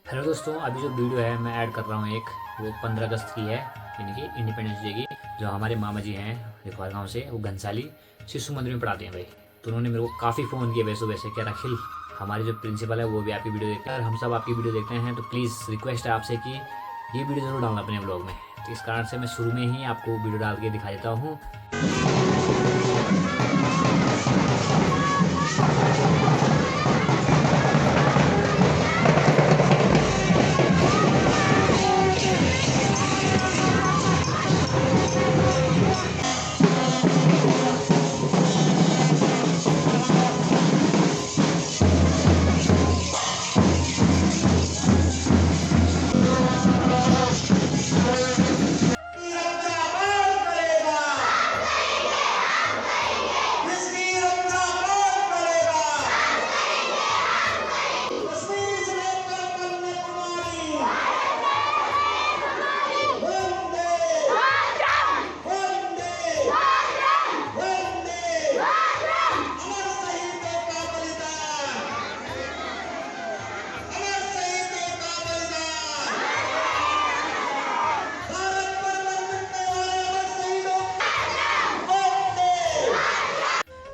Hello दोस्तों, अभी जो वीडियो है मैं ऐड कर रहा हूँ एक, वो 15 अगस्त की है, यानी कि इंडिपेंडेंस डे की। जो हमारे मामा जी हैं लिखवार गाँव से, वो घनसाली शिशु मंदिर में पढ़ाते हैं भाई। तो उन्होंने मेरे को काफ़ी फ़ोन किया वैसे वैसे, क्या अखिल हमारे जो प्रिंसिपल है वो भी आपकी वीडियो देखते हैं और हम सब आपकी वीडियो देखते हैं, तो प्लीज़ रिक्वेस्ट है आपसे कि ये वीडियो ज़रूर डालना अपने ब्लॉग में। तो इस कारण से मैं शुरू में ही आपको वीडियो डाल के दिखा देता हूँ।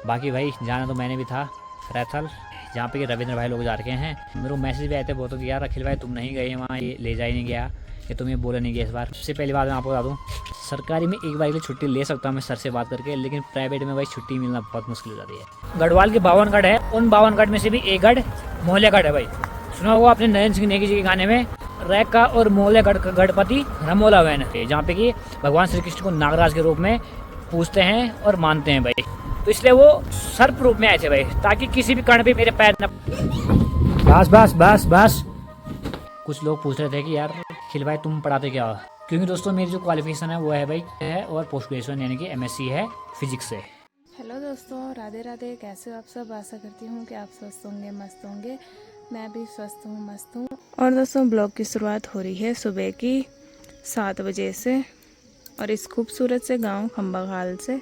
बाकी भाई जाना तो मैंने भी था रैथल, जहाँ पे कि रविंद्र भाई लोग जा रखे हैं। मेरे को मैसेज भी आए थे बहुत कि यार अखिल भाई तुम नहीं गए वहाँ, ये ले जा ही नहीं गया, ये तुम्हें बोला नहीं गया इस बार। सबसे पहली बात मैं आपको बता दूँ, सरकारी में एक बार के लिए छुट्टी ले सकता हूँ मैं सर से बात करके, लेकिन प्राइवेट में भाई छुट्टी मिलना बहुत मुश्किल हो जाती है। गढ़वाल के 52 गढ़ है, उन 52 गढ़ में से भी एक गढ़ मोहल्ले गढ़ है भाई। सुना हुआ आपने नरेंद्र सिंह नेगी जी के गाने में, रैका और मोहल्ले गढ़पति रमोला वैन है, जहाँ पे कि भगवान श्री कृष्ण को नागराज के रूप में पूजते हैं और मानते हैं भाई। तो इसलिए वो सर्प रूप में आए थे भाई, ताकि किसी भी कर्ण पे मेरे पैर न। बस बस बस बस। कुछ लोग पूछ रहे थे कि यार खिल भाई तुम पढ़ाते क्या हो, क्योंकि दोस्तों मेरी जो क्वालिफिकेशन है वो है भाई है, और पोस्ट ग्रेजुएशन यानी कि एमएससी है फिजिक्स से। हेलो दोस्तों, राधे राधे। कैसे हो आप सब? आशा करती हूँ कि आप स्वस्थ होंगे, मस्त होंगे। मैं भी स्वस्थ हूँ, मस्त हूँ। और दोस्तों ब्लॉग की शुरुआत हो रही है सुबह की 7 बजे से, और इस खूबसूरत से गांव खंबाखाल से।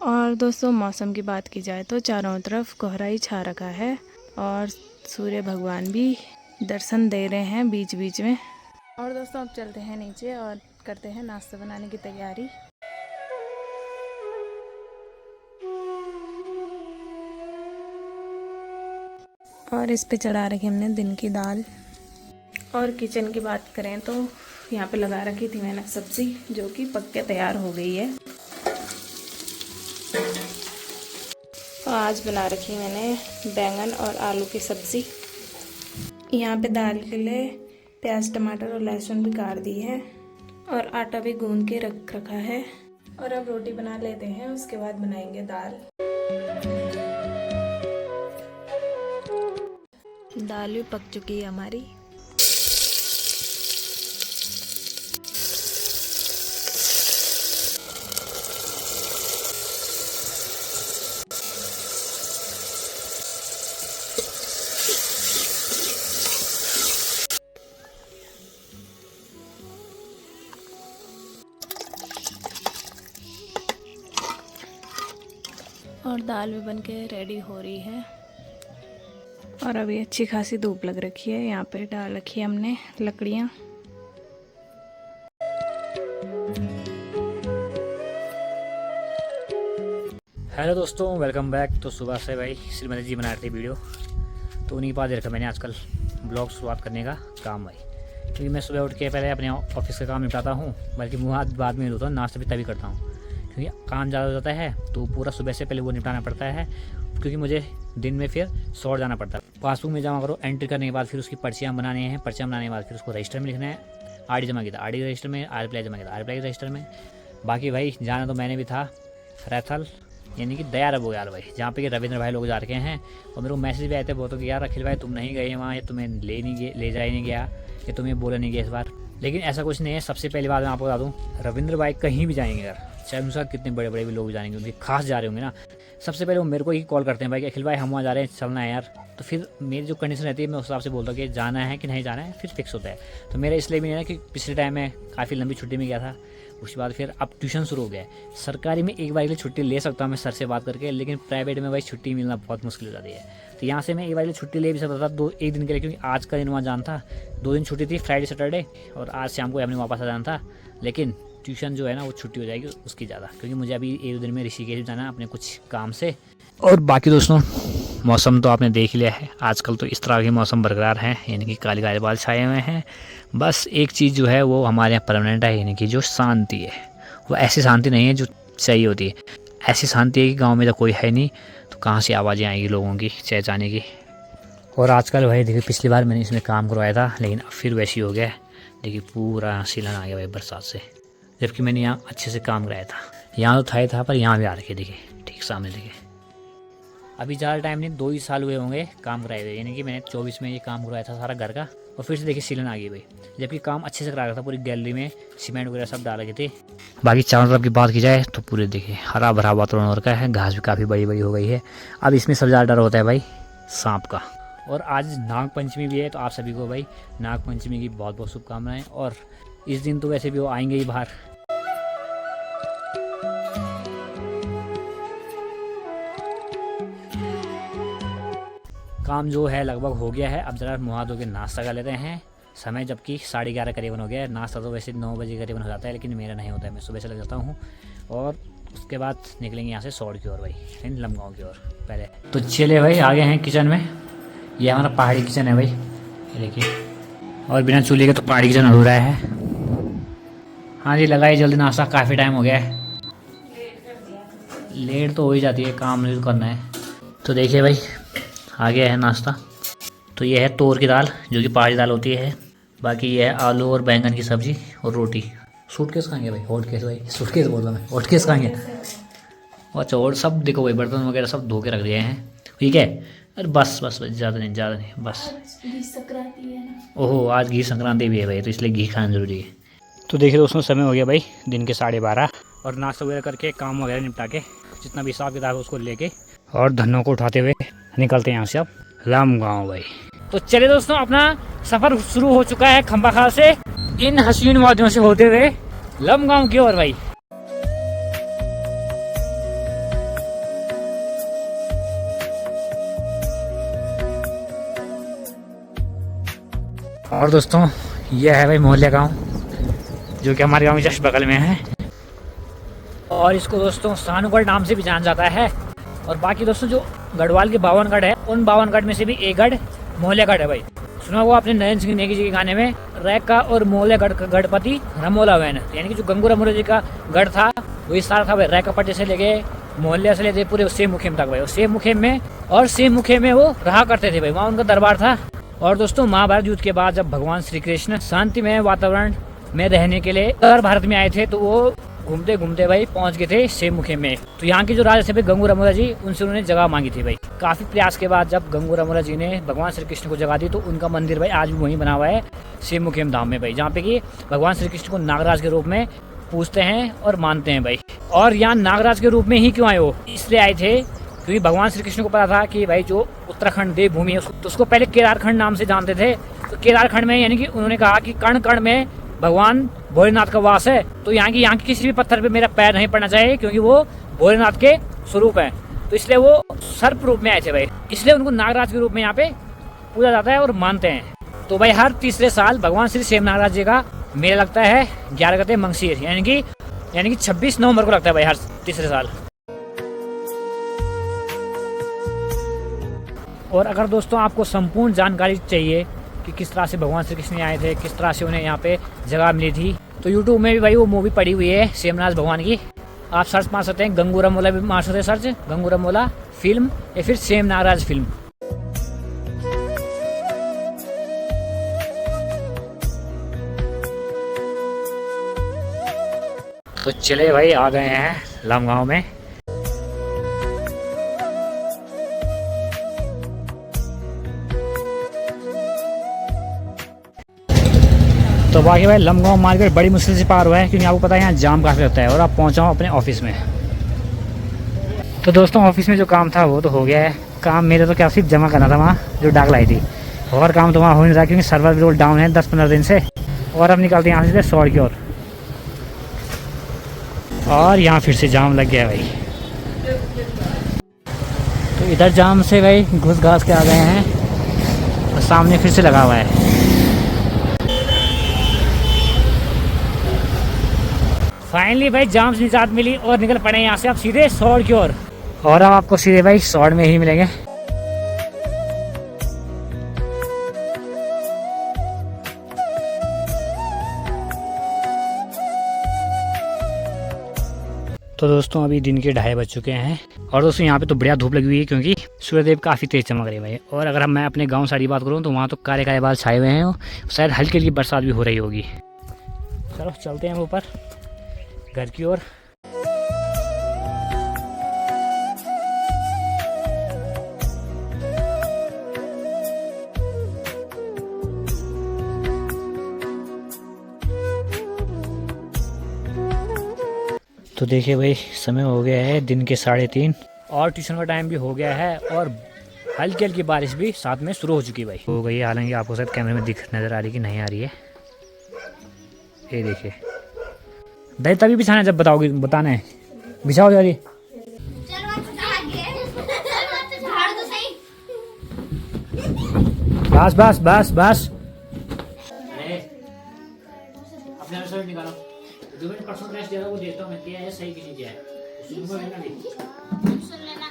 और दोस्तों मौसम की बात की जाए तो चारों तरफ कोहरा ही छा रखा है, और सूर्य भगवान भी दर्शन दे रहे हैं बीच बीच में। और दोस्तों अब चलते हैं नीचे और करते हैं नाश्ता बनाने की तैयारी। और इस पे चढ़ा रखी हमने दिन की दाल। और किचन की बात करें तो यहाँ पे लगा रखी थी मैंने सब्जी, जो कि पक के तैयार हो गई है। और आज बना रखी मैंने बैंगन और आलू की सब्जी। यहाँ पे दाल के लिए प्याज, टमाटर और लहसुन भी काट दी है, और आटा भी गूंद के रख रखा है। और अब रोटी बना लेते हैं, उसके बाद बनाएंगे दाल। दाल भी पक चुकी है हमारी। और दाल भी बनके रेडी हो रही है। और अभी अच्छी खासी धूप लग रखी है। यहाँ पे डाल रखी है हमने लकड़ियाँ। हेलो दोस्तों, वेलकम बैक। तो सुबह से भाई श्रीमती जी बना रही थी वीडियो, तो उन्हीं के पास रखा मैंने आजकल ब्लॉग शुरुआत करने का काम भाई, क्योंकि मैं सुबह उठ के पहले अपने ऑफिस का काम निपटाता हूँ, बल्कि मुँह हाथ बाद में धोता हूँ, नाश्ता भी तभी करता हूँ, क्योंकि काम ज़्यादा हो जाता है तो पूरा सुबह से पहले वो निपटाना पड़ता है, क्योंकि मुझे दिन में फिर शॉर्ट जाना पड़ता है। पासबुक में जमा करो, एंट्री करने के बाद फिर उसकी पर्चियाँ बनानी है, पर्चियाँ बनाने के बाद फिर उसको रजिस्टर में लिखना है। आरडी जमा किया था आरडी रजिस्टर में, आर प्लाई जमा किया था आर प्लाई रजिस्टर में। बाकी भाई जाना तो मैंने भी था रैथल, यानी कि दया रब यार भाई, जहाँ पे कि रविंद्र भाई लोग जा रखे हैं। और मेरे को मैसेज भी आए थे बहुत कि यार अखिल भाई तुम नहीं गए वहाँ, ये तुम्हें ले जा ही नहीं गया, ये तुम्हें बोला नहीं गया इस बार। लेकिन ऐसा कुछ नहीं है। सबसे पहली बात मैं आपको बता दूँ, रविंद्र भाई कहीं भी जाएंगे अगर, चाहे उनके साथ कितने बड़े बड़े भी लोग जाएंगे, उनके खास जा रहे होंगे ना, सबसे पहले वो मेरे को ही कॉल करते हैं भाई कि अखिल भाई हम वहाँ जा रहे हैं, चलना है यार। तो फिर मेरी जो कंडीशन रहती है मैं उस हिसाब से बोलता हूँ कि जाना है कि नहीं जाना है, फिर फिक्स होता है। तो मेरा इसलिए भी नहीं है कि पिछले टाइम में काफ़ी लंबी छुट्टी में गया था, उसके बाद फिर अब ट्यूशन शुरू हो गया है। सरकारी में एक बार के लिए छुट्टी ले सकता हूँ मैं सर से बात करके, लेकिन प्राइवेट में भाई छुट्टी मिलना बहुत मुश्किल हो जाती है। तो यहाँ से मैं एक बार के लिए छुट्टी ले भी सकता था एक दिन के लिए, क्योंकि आज का दिन वहाँ जाना था। 2 दिन छुट्टी थी, फ्राइडे सैटरडे, और आज शाम को अपने वापस आ जाना था। लेकिन ट्यूशन जो है ना वो छुट्टी हो जाएगी उसकी ज़्यादा, क्योंकि मुझे अभी 1-2 दिन में ऋषिकेश जाना है अपने कुछ काम से। और बाकी दोस्तों मौसम तो आपने देख लिया है, आजकल तो इस तरह के मौसम बरकरार हैं, यानी कि काले काले बाल छाए हुए हैं। बस एक चीज़ जो है वो हमारे यहाँ परमानेंट है, यानी कि जो शांति है, वो ऐसी शांति नहीं है जो चाहिए होती है। ऐसी शांति है कि गांव में जब कोई है नहीं तो कहाँ से आवाज़ें आएंगी लोगों की चहचहाने की। और आजकल भाई देखिए, पिछली बार मैंने इसमें काम करवाया था, लेकिन अब फिर वैसी हो गया है। देखिए पूरा सीलन आ गया भाई बरसात से, जबकि मैंने यहाँ अच्छे से काम कराया था। यहाँ तो था पर यहाँ भी आ रखे देखिए, ठीक सामने देखिए। अभी ज़्यादा टाइम नहीं, 2 ही साल हुए होंगे काम कराए हुए, यानी कि मैंने 24 में ये काम करवाया था सारा घर का, और फिर से देखिए सीलन आ गई भाई। जबकि काम अच्छे से करा रखा था, पूरी गैलरी में सीमेंट वगैरह सब डाल रखे थे। बाकी चारों तरफ की बात की जाए तो पूरे देखिए हरा भरा वातावरण हो रखा है, घास भी काफ़ी बड़ी बड़ी हो गई है। अब इसमें सबसे ज़्यादा डर होता है भाई सांप का। और आज नाग पंचमी भी है, तो आप सभी को भाई नाग पंचमी की बहुत बहुत शुभकामनाएं। और इस दिन तो वैसे भी वो आएंगे ही बाहर। काम जो है लगभग हो गया है, अब ज़रा मुँह धो के नाश्ता कर लेते हैं। समय जबकि 11:30 करीबन हो गया है। नाश्ता तो वैसे 9 बजे करीबन हो जाता है, लेकिन मेरा नहीं होता है, मैं सुबह से लग जाता हूँ। और उसके बाद निकलेंगे यहाँ से सौड़ की ओर भाई, लमगांव की ओर पहले। तो चले भाई आगे हैं किचन में, ये हमारा पहाड़ी किचन है भाई, ये देखिए। और बिना चूल्हे के तो पहाड़ी किचन अधूरा है। हाँ जी लगाइए जल्दी नाश्ता, काफ़ी टाइम हो गया है। लेट तो हो ही जाती है, काम नहीं करना है। तो देखिए भाई आ गया है नाश्ता। तो ये है तोर की दाल, जो कि पहाड़ी दाल होती है। बाकी ये है आलू और बैंगन की सब्जी और रोटी। सूटकेस खाएंगे भाई, हॉटकेस भाई, सूटकेस बोल रहा मैं, हॉटकेस खाएंगे। अच्छा और सब देखो भाई, बर्तन वगैरह सब धो के रख दिए हैं, ठीक है। अरे बस बस बस, ज़्यादा नहीं बस। ओहो आज घी संक्रांति भी है भाई, तो इसलिए घी खाना जरूरी है। तो देखिए दोस्तों समय हो गया भाई दिन के 12:30, और नाश्ता वगैरह करके काम वगैरह निपटा के जितना भी हिसाब किताब है उसको लेके और धनों को उठाते हुए निकलते हैं यहाँ से अब लमगांव भाई। तो चलिए दोस्तों अपना सफ़र शुरू हो चुका है खंबाखाल से, इन हसीन वादियों से होते हुए लमगांव की ओर भाई। और दोस्तों यह है भाई मोहल्ला गांव, जो कि हमारे गांव के जस्ट बगल में है, और इसको दोस्तों सानुगढ़ नाम से भी जाना जाता है। और बाकी दोस्तों जो गढ़वाल के 52 गढ़ है, उन 52 गढ़ में से भी एक गढ़ मोहल्ला गढ़ है भाई। सुना हुआ आपने नरेंद्र सिंह नेगी जी के गाने में, रैका और मोहल्ला गढ़ का गढ़पति रमोला वैन, यानी कि जो गंगू रमोला जी का गढ़ था वो इस साल था भाई। रैकापट्टी से लेके मोहल्ले से लेके पूरे सेम मुखेम तक भाई, सेम मुखेम में वो रहा करते थे भाई, वहाँ उनका दरबार था। और दोस्तों महाभारत युद्ध के बाद जब भगवान श्री कृष्ण शांतिमय वातावरण में रहने के लिए उत्तर भारत में आए थे, तो वो घूमते घूमते भाई पहुंच गए थे सेम मुखेम में। तो यहाँ के जो राजा थे भाई गंगू रमोला जी, उनसे उन्होंने जगह मांगी थी भाई। काफी प्रयास के बाद जब गंगू रमोला जी ने भगवान श्री कृष्ण को जगह दी, तो उनका मंदिर भाई आज भी वहीं बना हुआ है सेम मुखेम धाम में भाई, जहाँ पे कि भगवान श्री कृष्ण को नागराज के रूप में पूजते हैं और मानते हैं भाई। और यहाँ नागराज के रूप में ही क्यों आए हो, इसलिए आए थे क्योंकि भगवान श्री कृष्ण को पता था कि भाई जो उत्तराखंड देवभूमि है तो उसको पहले केदारखंड नाम से जानते थे। तो केदारखंड में यानी कि उन्होंने कहा कि कण कण में भगवान भोलेनाथ का वास है, तो यहाँ की किसी भी पत्थर पे मेरा पैर नहीं पड़ना चाहिए, क्योंकि वो भोलेनाथ के स्वरूप हैं। तो इसलिए वो सर्प रूप में आए थे भाई, इसलिए उनको नागराज के रूप में यहाँ पे पूजा जाता है और मानते हैं। तो भाई हर तीसरे साल भगवान श्री सेम नागराज जी का मेला लगता है 11 गते मंगसीर, यानी कि 26 नवंबर को लगता है भाई हर तीसरे साल। और अगर दोस्तों आपको संपूर्ण जानकारी चाहिए कि किस तरह से भगवान श्री कृष्ण आए थे, किस तरह से उन्हें यहाँ पे जगह मिली थी, तो यूट्यूब में भी भाई वो मूवी पड़ी हुई है सेमनाथ भगवान की, आप सर्च मार सकते हैं। गंगू रमोला भी मार सकते हैं सर्च, गंगू रमोला फिल्म या फिर सेम नागराज फिल्म। तो चले भाई आ गए हैं लमगांव में। तो बाकी भाई लमगांव मार्केट बड़ी मुश्किल से पार हुआ है, क्योंकि आपको पता है यहाँ जाम काफ़ी रहता है। और आप पहुँचा हूँ अपने ऑफिस में। तो दोस्तों ऑफिस में जो काम था वो तो हो गया है। काम मेरे तो क्या सिर्फ जमा करना था वहाँ जो डाक लाई थी, और काम तो वहाँ हो नहीं रहा क्योंकि सर्वर बिल्कुल डाउन है 10-15 दिन से। और अब निकलते हैं यहाँ से सौड़ की ओर। और यहाँ फिर से जाम लग गया भाई। तो इधर जाम से भाई घुस घास के आ गए हैं और सामने फिर से लगा हुआ है। फाइनली भाई जाम से निजात मिली और निकल पड़े यहाँ से अब सीधे सौड़ की ओर। और अब आपको सीधे भाई सौड़ में ही मिलेंगे। तो दोस्तों अभी दिन के 2:30 बज चुके हैं और दोस्तों यहाँ पे तो बढ़िया धूप लगी हुई है क्योंकि सूर्यदेव काफ़ी तेज़ चमक रहे हैं भाई। और अगर मैं अपने गांव साइड की बात करूँ तो वहाँ तो काले काले बाल छाए हुए हैं, शायद हल्की हल्की बरसात भी हो रही होगी। चलो चलते हैं ऊपर घर की ओर। तो देखिए भाई समय हो गया है दिन के 3:30 और ट्यूशन का टाइम भी हो गया है और हल्की हल्की बारिश भी साथ में शुरू हो चुकी भाई हो गई है। हालांकि आपको शायद कैमरे में दिख नज़र आ रही कि नहीं आ रही है। ये देखिए दही तभी बिछाना है जब बताओगे, बताना है बिछाओ यारी। बस बस बस बस अपने शर्ट निकालो। जो मैंने परसों ड्रेस दिया था वो देता हूँ मैं, क्या है सही कि नहीं क्या है सुन लेना।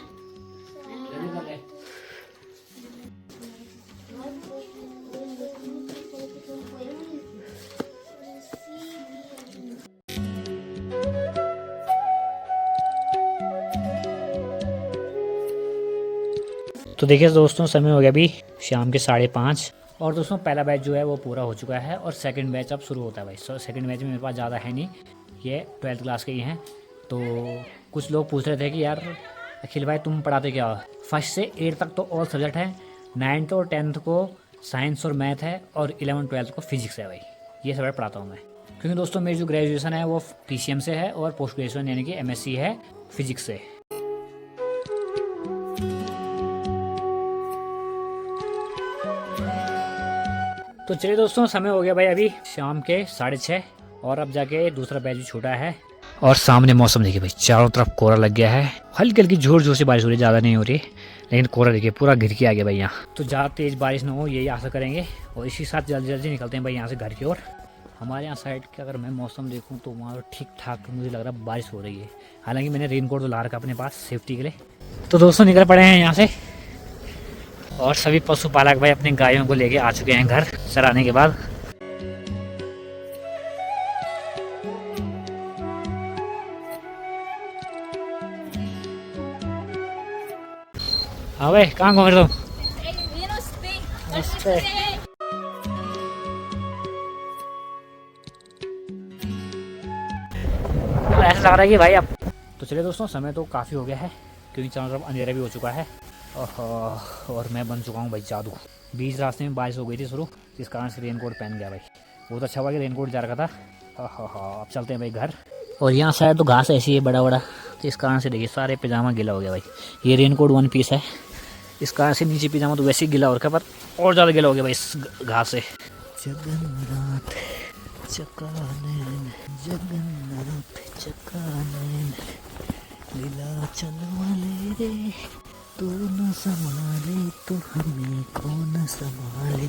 तो देखिए दोस्तों समय हो गया अभी शाम के 5:30 और दोस्तों पहला बैच जो है वो पूरा हो चुका है और सेकंड बैच अब शुरू होता है भाई। सेकंड बैच में मेरे पास ज़्यादा है नहीं, ये 12th क्लास के ही हैं। तो कुछ लोग पूछ रहे थे कि यार अखिल भाई तुम पढ़ाते क्या हो। 1st से 8th तक तो ऑल सब्जेक्ट है, 9th और 10th को साइंस और मैथ है और 11th 12th को फिजिक्स है भाई। ये सब्जेक्ट पढ़ाता हूँ मैं क्योंकि दोस्तों मेरी जो ग्रेजुएशन है वो PCM से है और पोस्ट ग्रेजुएशन यानी कि MSc है फिजिक्स से। तो चलिए दोस्तों समय हो गया भाई अभी शाम के 6:30 और अब जाके दूसरा बैच भी छूटा है। और सामने मौसम देखिए भाई, चारों तरफ कोहरा लग गया है, हल्की हल्की जोर जोर से बारिश हो रही है, ज़्यादा नहीं हो रही लेकिन कोहरा देखिए पूरा घिर के आ गया भाई यहाँ। तो ज़्यादा तेज़ बारिश ना हो यही आशा करेंगे और इसी साथ जल्दी जल्दी निकलते हैं भाई यहाँ से घर की ओर। हमारे यहाँ साइड का अगर मैं मौसम देखूँ तो वहाँ ठीक ठाक मुझे लग रहा है बारिश हो रही है। हालांकि मैंने रेनकोट तो ला रखा अपने पास सेफ्टी के लिए। तो दोस्तों निकल पड़े हैं यहाँ से और सभी पशुपालक भाई अपने गायों को लेके आ चुके हैं घर चराने के बाद। हाँ भाई कहाँ घूम रहे हो? ऐसा लग रहा है कि भाई अब तो चलिए दोस्तों समय तो काफ़ी हो गया है क्योंकि चारों तरफ अंधेरा भी हो चुका है और मैं बन चुका हूँ भाई जादू। बीच रास्ते में बारिश हो गई थी शुरू, इस कारण से रेनकोट पहन गया भाई। बहुत अच्छा हुआ कि रेनकोट जा रखा था। अब चलते हैं भाई घर। और यहाँ शायद तो घास ऐसी है बड़ा बड़ा, तो इस कारण से देखिए सारे पैजामा गीला हो गया भाई। ये रेनकोट 1 पीस है, इस कारण से नीचे पैजामा तो वैसे ही गीला हो रखा पर और ज़्यादा गीला हो गया भाई इस घास से। जगन्नाथ चकानैन जगन्नाथ चकानैन लीला चलवाले रे, तू न संभाले तो हमें कौन संभाले।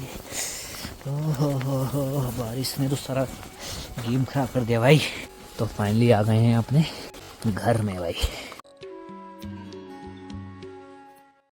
ओहो बारिश ने तो सारा गेम खराब कर दिया भाई। तो फाइनली आ गए हैं अपने घर में भाई।